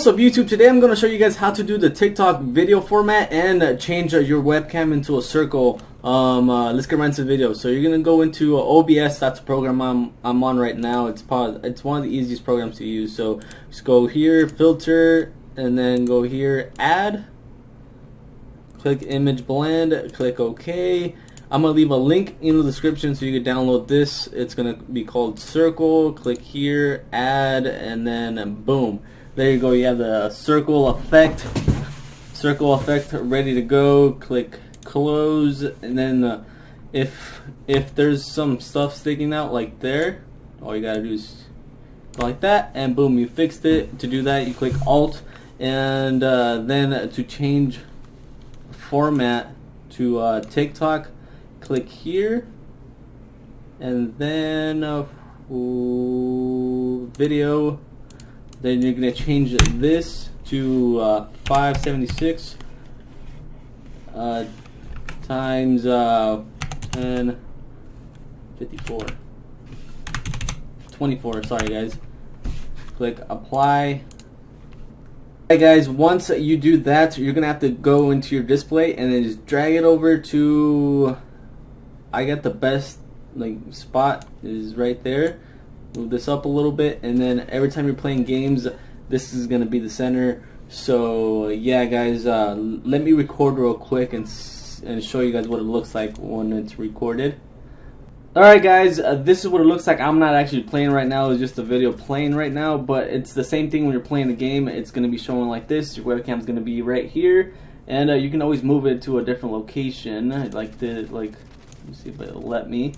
What's up YouTube? Today I'm going to show you guys how to do the TikTok video format and change your webcam into a circle. Let's get right into the video. So you're going to go into OBS. That's the program I'm on right now. It's one of the easiest programs to use. So just go here, filter, and then go here, add. Click image blend, click OK. I'm going to leave a link in the description so you can download this. It's going to be called Circle. Click here, add, and then boom. There you go, you have the circle effect ready to go. Click close, and then if there's some stuff sticking out like there, all you gotta do is go like that, and boom, you fixed it. To do that, you click Alt, and then to change format to TikTok, click here, and then video. Then you're going to change this to 576 times 1054 24. Sorry guys. Click apply. Alright guys, once you do that, you're gonna have to go into your display and then just drag it over to, I got the best spot is right there. Move this up a little bit, and then every time you're playing games, this is gonna be the center. So yeah guys, let me record real quick and show you guys what it looks like when it's recorded. Alright guys, this is what it looks like. I'm not actually playing right now, it's just a video playing right now, but it's the same thing when you're playing the game. It's gonna be showing like this. Your webcam's gonna be right here, and you can always move it to a different location, let me see if it'll let me.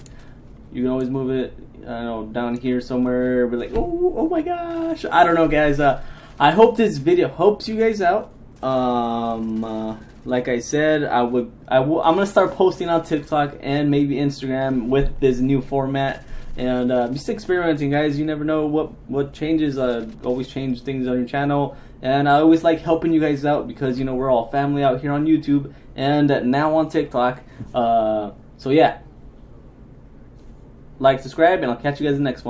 You can always move it, I don't know, down here somewhere. Be like, oh my gosh! I don't know, guys. I hope this video helps you guys out. Like I said, I'm gonna start posting on TikTok and maybe Instagram with this new format, and just experimenting, guys. You never know what changes. Always change things on your channel, and I always like helping you guys out because we're all family out here on YouTube and now on TikTok. So yeah. Like, subscribe, and I'll catch you guys in the next one.